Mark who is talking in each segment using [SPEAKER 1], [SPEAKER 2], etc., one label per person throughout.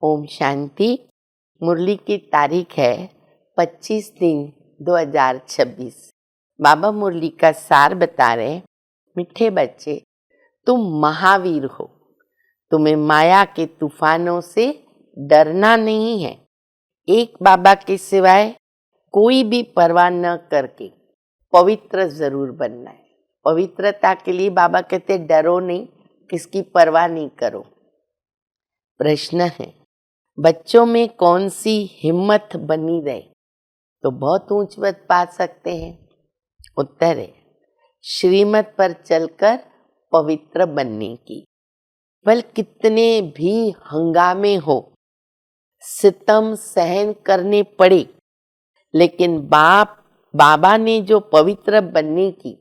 [SPEAKER 1] ओम शांति। मुरली की तारीख है 25/3/2026। बाबा मुरली का सार बता रहे, मीठे बच्चे, तुम महावीर हो। तुम्हें माया के तूफानों से डरना नहीं है। एक बाबा के सिवाय कोई भी परवाह न करके पवित्र जरूर बनना है। पवित्रता के लिए बाबा कहते डरो नहीं, किसकी परवाह नहीं करो। प्रश्न है, बच्चों में कौन सी हिम्मत बनी रहे तो बहुत ऊंच पद पा सकते हैं? उत्तर है, श्रीमत पर चलकर पवित्र बनने की। भले कितने भी हंगामे हो, सितम सहन करने पड़े, लेकिन बाबा ने जो पवित्र बनने की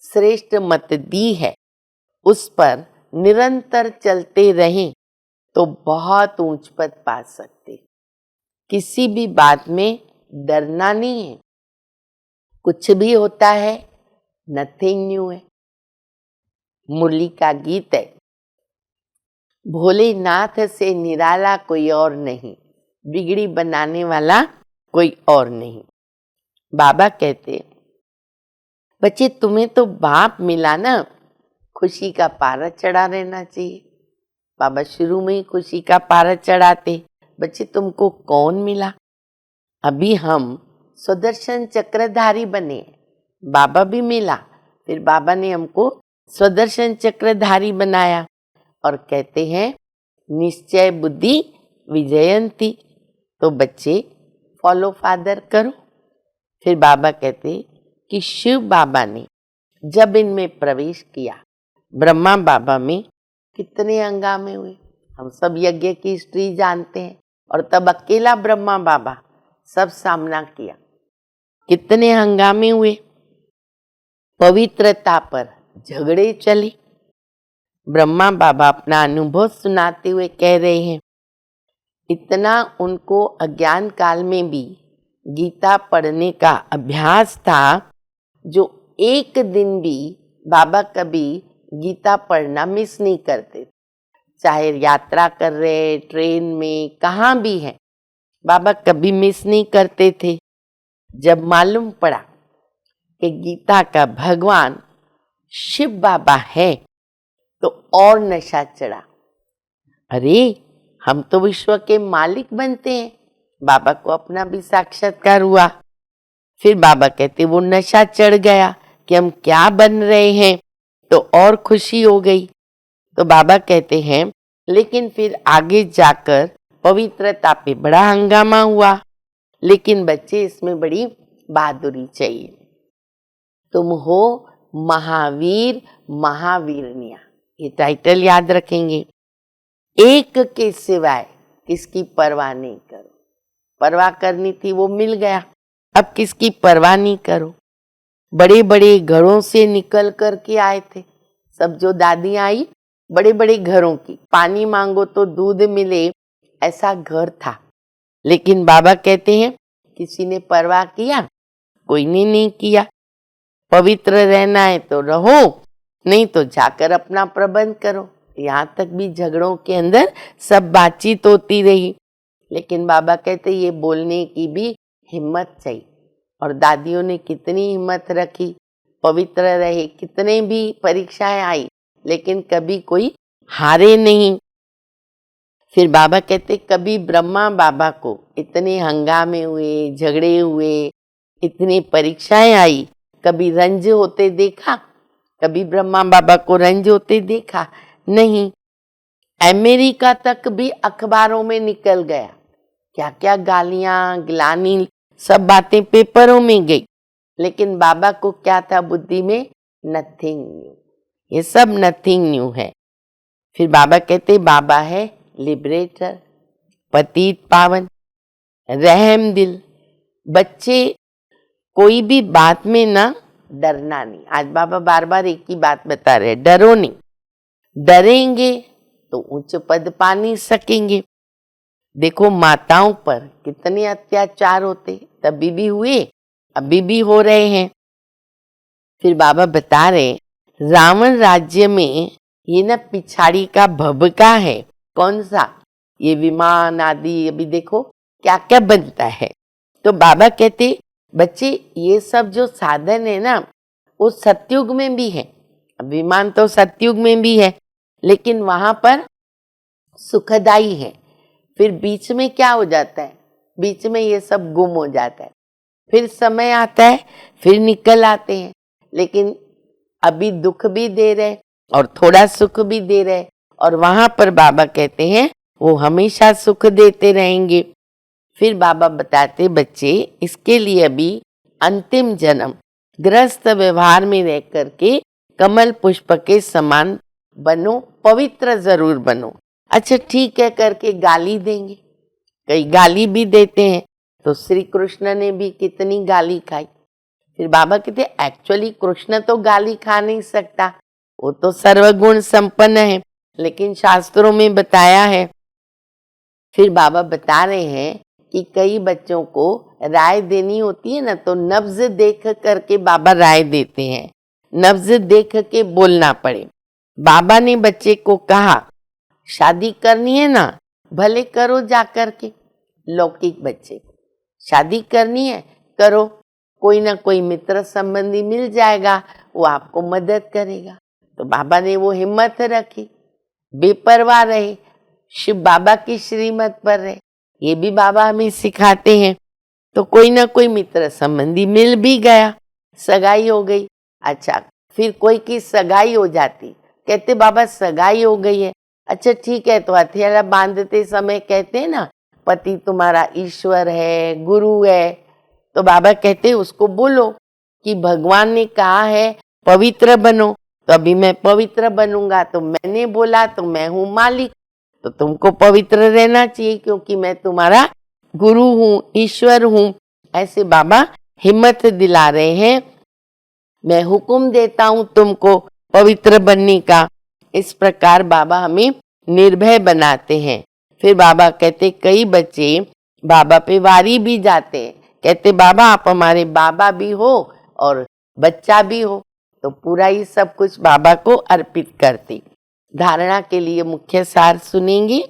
[SPEAKER 1] श्रेष्ठ मत दी है, उस पर निरंतर चलते रहें तो बहुत ऊंच पद पा सकते। किसी भी बात में डरना नहीं है। कुछ भी होता है, नथिंग न्यू है। मुरली का गीत है, भोलेनाथ से निराला कोई और नहीं, बिगड़ी बनाने वाला कोई और नहीं। बाबा कहते, बच्चे तुम्हें तो बाप मिला ना, खुशी का पारा चढ़ा रहना चाहिए। बाबा शुरू में ही खुशी का पारा चढ़ाते। बच्चे तुमको कौन मिला? अभी हम सुदर्शन चक्रधारी बने। बाबा भी मिला, फिर बाबा ने हमको सुदर्शन चक्रधारी बनाया और कहते हैं निश्चय बुद्धि विजयंती। तो बच्चे फॉलो फादर करो। फिर बाबा कहते कि शिव बाबा ने जब इनमें प्रवेश किया, ब्रह्मा बाबा में कितने हंगामे हुए। हम सब यज्ञ की हिस्ट्री जानते हैं। और तब अकेला ब्रह्मा बाबा सब सामना किया। कितने हंगामे हुए, पवित्रता पर झगड़े चले। ब्रह्मा बाबा अपना अनुभव सुनाते हुए कह रहे हैं, इतना उनको अज्ञान काल में भी गीता पढ़ने का अभ्यास था, जो एक दिन भी बाबा कभी गीता पढ़ना मिस नहीं करते। चाहे यात्रा कर रहे, ट्रेन में, कहाँ भी है, बाबा कभी मिस नहीं करते थे। जब मालूम पड़ा कि गीता का भगवान शिव बाबा है, तो और नशा चढ़ा। अरे हम तो विश्व के मालिक बनते हैं। बाबा को अपना भी साक्षात्कार हुआ। फिर बाबा कहते वो नशा चढ़ गया कि हम क्या बन रहे हैं, तो और खुशी हो गई। तो बाबा कहते हैं लेकिन फिर आगे जाकर पवित्रता पे बड़ा हंगामा हुआ। लेकिन बच्चे इसमें बड़ी बहादुरी चाहिए। तुम हो महावीर महावीरनिया, ये टाइटल याद रखेंगे। एक के सिवाय किसकी परवाह नहीं करो। परवाह करनी थी, वो मिल गया, अब किसकी परवाह नहीं करो। बड़े बड़े घरों से निकल कर के आए थे सब। जो दादी आई, बड़े बड़े घरों की, पानी मांगो तो दूध मिले, ऐसा घर था। लेकिन बाबा कहते हैं किसी ने परवाह किया? कोई ने नहीं किया। पवित्र रहना है तो रहो, नहीं तो जाकर अपना प्रबंध करो। यहाँ तक भी झगड़ों के अंदर सब बातचीत होती रही। लेकिन बाबा कहते ये बोलने की भी हिम्मत चाहिए। और दादियों ने कितनी हिम्मत रखी, पवित्र रहे। कितने भी परीक्षाएं आई, लेकिन कभी कोई हारे नहीं। फिर बाबा कहते कभी ब्रह्मा बाबा को इतने हंगामे हुए, झगड़े हुए, इतनी परीक्षाएं आई, कभी रंज होते देखा? कभी ब्रह्मा बाबा को रंज होते देखा? नहीं। अमेरिका तक भी अखबारों में निकल गया। क्या क्या गालियां, गिलानी, सब बातें पेपरों में गई। लेकिन बाबा को क्या था बुद्धि में? Nothing new. ये सब नथिंग न्यू है। फिर बाबा कहते बाबा है लिबरेटर, पतित पावन, रहम दिल। बच्चे कोई भी बात में ना डरना नहीं। आज बाबा बार बार एक ही बात बता रहे, डरो नहीं। डरेंगे तो उच्च पद पा नहीं सकेंगे। देखो माताओं पर कितने अत्याचार होते, तभी भी हुए, अभी भी हो रहे हैं। फिर बाबा बता रहे रावण राज्य में ये ना पिछाड़ी का भभका है। कौन सा? ये विमान आदि अभी देखो क्या क्या बनता है। तो बाबा कहते बच्चे ये सब जो साधन है ना वो सतयुग में भी है। विमान तो सतयुग में भी है लेकिन वहां पर सुखदाई है। फिर बीच में क्या हो जाता है, बीच में ये सब गुम हो जाता है। फिर समय आता है फिर निकल आते हैं। लेकिन अभी दुख भी दे रहे और थोड़ा सुख भी दे रहे और वहां पर बाबा कहते हैं वो हमेशा सुख देते रहेंगे। फिर बाबा बताते बच्चे इसके लिए अभी अंतिम जन्म गृहस्थ व्यवहार में रह करके कमल पुष्प के समान बनो, पवित्र जरूर बनो। अच्छा ठीक है करके गाली देंगे, कई गाली भी देते हैं। तो श्री कृष्ण ने भी कितनी गाली खाई। फिर बाबा कहते एक्चुअली कृष्ण तो गाली खा नहीं सकता, वो तो सर्वगुण संपन्न है, लेकिन शास्त्रों में बताया है। फिर बाबा बता रहे हैं कि कई बच्चों को राय देनी होती है ना, तो नब्ज देख करके बाबा राय देते हैं, नब्ज देख के बोलना पड़े। बाबा ने बच्चे को कहा शादी करनी है ना, भले करो जा करके। लौकिक बच्चे को शादी करनी है करो, कोई ना कोई मित्र संबंधी मिल जाएगा, वो आपको मदद करेगा। तो बाबा ने वो हिम्मत रखी, बेपरवाह रहे, शिव बाबा की श्रीमत पर रहे। ये भी बाबा हमें सिखाते हैं। तो कोई ना कोई मित्र संबंधी मिल भी गया, सगाई हो गई। अच्छा फिर कोई की सगाई हो जाती, कहते बाबा सगाई हो गई है। अच्छा ठीक है, तो हथियारा बांधते समय कहते हैं ना पति तुम्हारा ईश्वर है, गुरु है। तो बाबा कहते उसको बोलो कि भगवान ने कहा है पवित्र बनो, तो अभी मैं पवित्र बनूंगा, तो मैंने बोला तो मैं हूँ मालिक, तो तुमको पवित्र रहना चाहिए क्योंकि मैं तुम्हारा गुरु हूँ, ईश्वर हूँ। ऐसे बाबा हिम्मत दिला रहे हैं, मैं हुक्म देता हूँ तुमको पवित्र बनने का। इस प्रकार बाबा हमें निर्भय बनाते हैं। फिर बाबा कहते कई बच्चे बाबा पे वारी भी जाते हैं, कहते बाबा आप हमारे बाबा भी हो और बच्चा भी हो, तो पूरा ही सब कुछ बाबा को अर्पित करते। धारणा के लिए मुख्य सार सुनेंगे।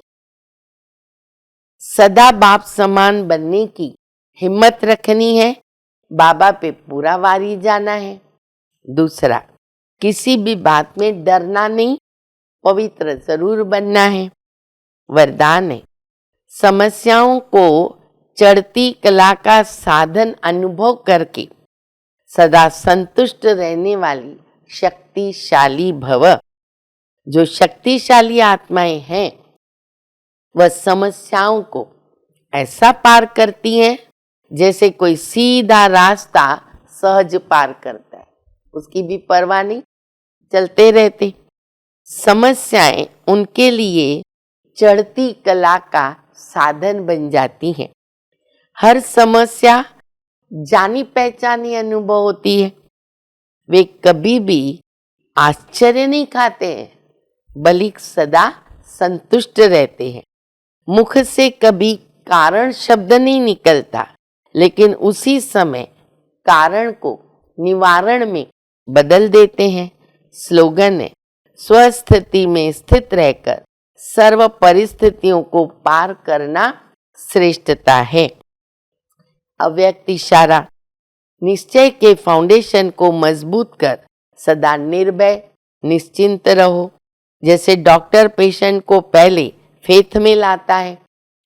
[SPEAKER 1] सदा बाप समान बनने की हिम्मत रखनी है, बाबा पे पूरा वारी जाना है। दूसरा, किसी भी बात में डरना नहीं, पवित्र जरूर बनना है। वरदान है, समस्याओं को चढ़ती कला का साधन अनुभव करके सदा संतुष्ट रहने वाली शक्तिशाली भव। जो शक्तिशाली आत्माएं हैं वह समस्याओं को ऐसा पार करती हैं जैसे कोई सीधा रास्ता सहज पार करता है, उसकी भी परवाह नहीं, चलते रहते। समस्याएं उनके लिए चढ़ती कला का साधन बन जाती हैं। हर समस्या जानी पहचानी अनुभव होती है। वे कभी भी आश्चर्य नहीं खाते हैं, बल्कि सदा संतुष्ट रहते हैं। मुख से कभी कारण शब्द नहीं निकलता, लेकिन उसी समय कारण को निवारण में बदल देते हैं। स्लोगन है, स्वस्थिति में स्थित रहकर सर्व परिस्थितियों को पार करना श्रेष्ठता है। अव्यक्त इशारा, निश्चय के फाउंडेशन को मजबूत कर सदा निर्भय निश्चिंत रहो। जैसे डॉक्टर पेशेंट को पहले फेथ में लाता है,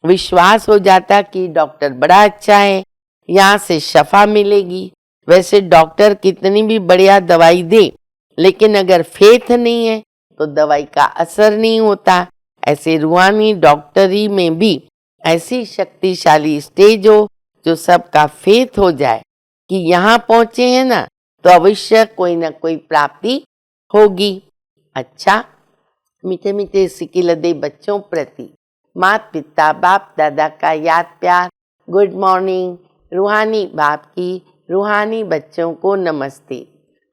[SPEAKER 1] विश्वास हो जाता कि डॉक्टर बड़ा अच्छा है, यहाँ से शफा मिलेगी। वैसे डॉक्टर कितनी भी बढ़िया दवाई दे, लेकिन अगर फेथ नहीं है तो दवाई का असर नहीं होता। ऐसे रूहानी डॉक्टरी में भी ऐसी शक्तिशाली स्टेज हो जो सबका फेथ हो जाए कि यहाँ पहुंचे हैं ना तो अवश्य कोई ना कोई प्राप्ति होगी। अच्छा, मीठे मीठे सिकिलदे बच्चों प्रति माता पिता बाप दादा का याद प्यार, गुड मॉर्निंग। रूहानी बाप की रूहानी बच्चों को नमस्ते।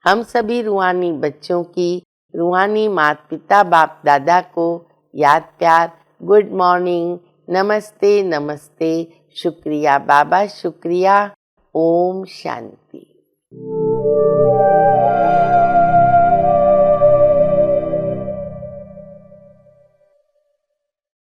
[SPEAKER 1] हम सभी रूहानी बच्चों की रूहानी माता पिता बाप दादा को याद प्यार, गुड मॉर्निंग, नमस्ते नमस्ते, शुक्रिया बाबा शुक्रिया। ओम शांति।